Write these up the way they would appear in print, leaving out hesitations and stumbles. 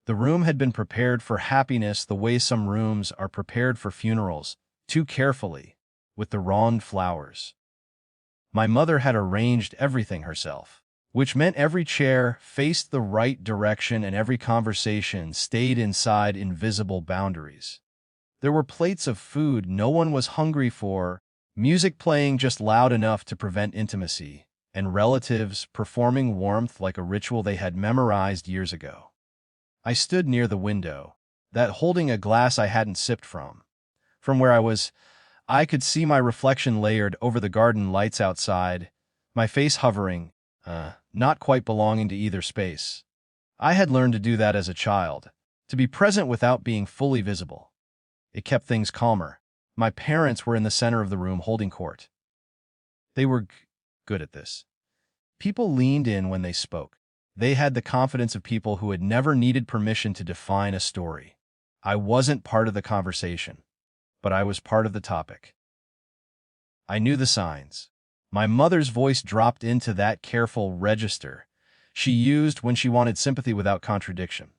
The room had been prepared for happiness the way some rooms are prepared for funerals, too carefully, with the wrong flowers. My mother had arranged everything herself, which meant every chair faced the right direction and every conversation stayed inside invisible boundaries. There were plates of food no one was hungry for, music playing just loud enough to prevent intimacy, and relatives performing warmth like a ritual they had memorized years ago. I stood near the window, that holding a glass I hadn't sipped from. From where I could see my reflection layered over the garden lights outside, my face hovering, not quite belonging to either space. I had learned to do that as a child, to be present without being fully visible. It kept things calmer. My parents were in the center of the room holding court. They were good at this. People leaned in when they spoke. They had the confidence of people who had never needed permission to define a story. I wasn't part of the conversation, but I was part of the topic. I knew the signs. My mother's voice dropped into that careful register she used when she wanted sympathy without contradiction.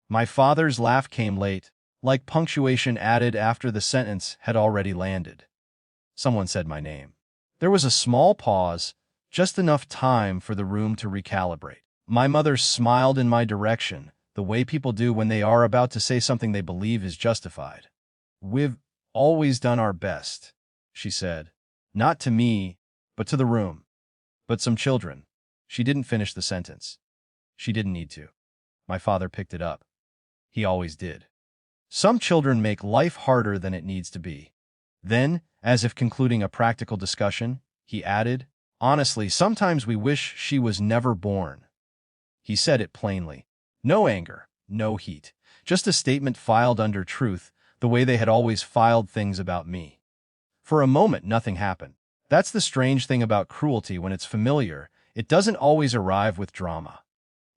My father's laugh came late, like punctuation added after the sentence had already landed. Someone said my name. There was a small pause, just enough time for the room to recalibrate. My mother smiled in my direction, the way people do when they are about to say something they believe is justified. "We've always done our best," she said. Not to me, but to the room. But some children. She didn't finish the sentence. She didn't need to. My father picked it up. He always did. Some children make life harder than it needs to be. Then, as if concluding a practical discussion, he added, "Honestly, sometimes we wish she was never born." He said it plainly. No anger, no heat, just a statement filed under truth, the way they had always filed things about me. For a moment, nothing happened. That's the strange thing about cruelty when it's familiar. It doesn't always arrive with drama.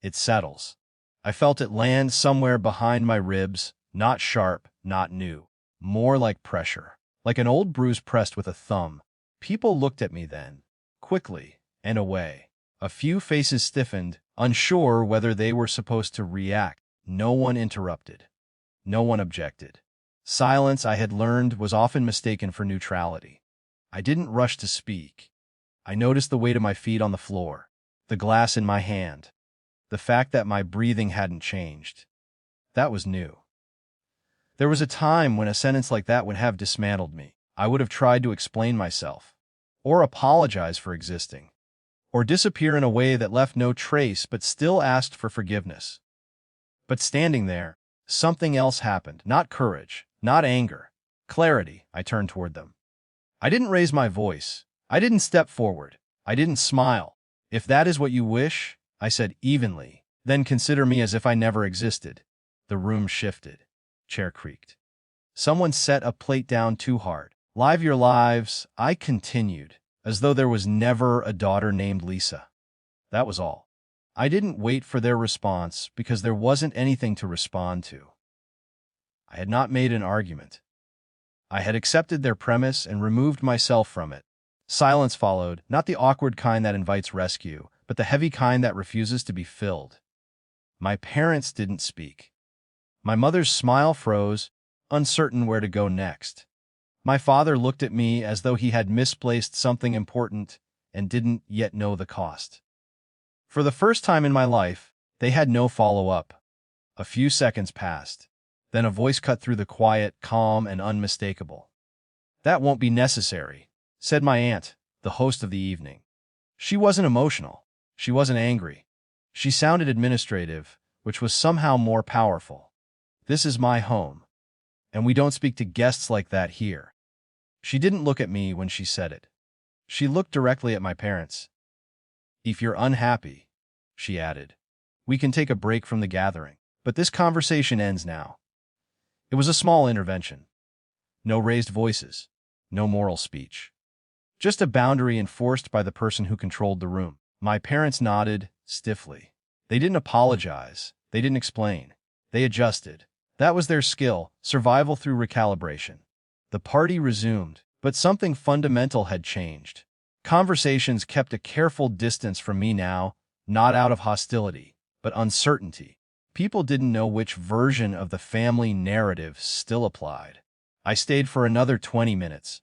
It settles. I felt it land somewhere behind my ribs, not sharp, not new. More like pressure, like an old bruise pressed with a thumb. People looked at me then, quickly, and away. A few faces stiffened, unsure whether they were supposed to react. No one interrupted. No one objected. Silence, I had learned, was often mistaken for neutrality. I didn't rush to speak. I noticed the weight of my feet on the floor, the glass in my hand, the fact that my breathing hadn't changed. That was new. There was a time when a sentence like that would have dismantled me. I would have tried to explain myself, or apologize for existing, or disappear in a way that left no trace but still asked for forgiveness. But standing there, something else happened. Not courage, not anger, clarity. I turned toward them. I didn't raise my voice. I didn't step forward. I didn't smile. "If that is what you wish," I said evenly, "then consider me as if I never existed." The room shifted. Chair creaked. Someone set a plate down too hard. "Live your lives," I continued, as though there was never a daughter named Lisa. That was all. I didn't wait for their response because there wasn't anything to respond to. I had not made an argument. I had accepted their premise and removed myself from it. Silence followed, not the awkward kind that invites rescue, but the heavy kind that refuses to be filled. My parents didn't speak. My mother's smile froze, uncertain where to go next. My father looked at me as though he had misplaced something important and didn't yet know the cost. For the first time in my life, they had no follow-up. A few seconds passed. Then a voice cut through the quiet, calm and unmistakable. "That won't be necessary," said my aunt, the host of the evening. She wasn't emotional. She wasn't angry. She sounded administrative, which was somehow more powerful. "This is my home, and we don't speak to guests like that here." She didn't look at me when she said it. She looked directly at my parents. "If you're unhappy," she added, "we can take a break from the gathering. But this conversation ends now." It was a small intervention. No raised voices, no moral speech. Just a boundary enforced by the person who controlled the room. My parents nodded, stiffly. They didn't apologize. They didn't explain. They adjusted. That was their skill, survival through recalibration. The party resumed, but something fundamental had changed. Conversations kept a careful distance from me now, not out of hostility, but uncertainty. People didn't know which version of the family narrative still applied. I stayed for another 20 minutes,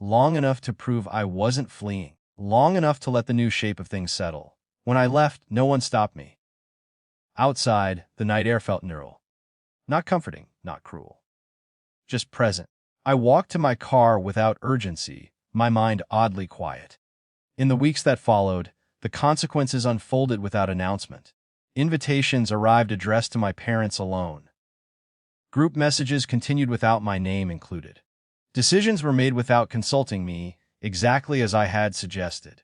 long enough to prove I wasn't fleeing, long enough to let the new shape of things settle. When I left, no one stopped me. Outside, the night air felt neural. Not comforting, not cruel. Just present. I walked to my car without urgency, my mind oddly quiet. In the weeks that followed, the consequences unfolded without announcement. Invitations arrived addressed to my parents alone. Group messages continued without my name included. Decisions were made without consulting me, exactly as I had suggested.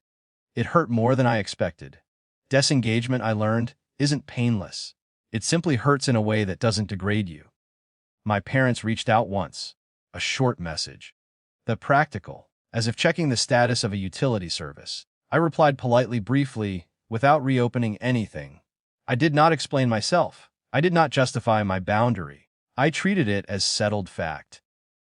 It hurt more than I expected. Disengagement, I learned, isn't painless. It simply hurts in a way that doesn't degrade you. My parents reached out once. A short message. The practical, as if checking the status of a utility service. I replied politely, briefly, without reopening anything. I did not explain myself. I did not justify my boundary. I treated it as settled fact.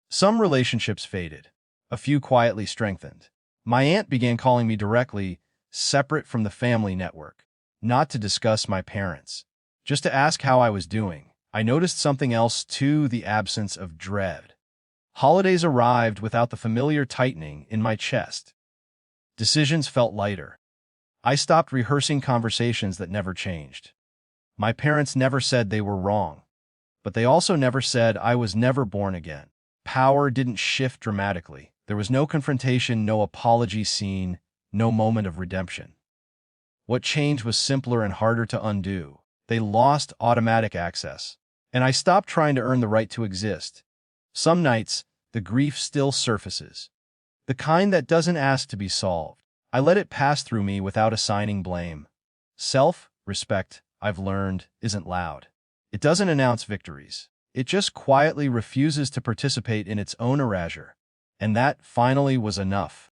Some relationships faded. A few quietly strengthened. My aunt began calling me directly, separate from the family network. Not to discuss my parents. Just to ask how I was doing. I noticed something else too, the absence of dread. Holidays arrived without the familiar tightening in my chest. Decisions felt lighter. I stopped rehearsing conversations that never changed. My parents never said they were wrong, but they also never said I was never born again. Power didn't shift dramatically. There was no confrontation, no apology scene, no moment of redemption. What changed was simpler and harder to undo. They lost automatic access, and I stopped trying to earn the right to exist. Some nights, the grief still surfaces. The kind that doesn't ask to be solved. I let it pass through me without assigning blame. Self-respect, I've learned, isn't loud. It doesn't announce victories. It just quietly refuses to participate in its own erasure. And that, finally, was enough.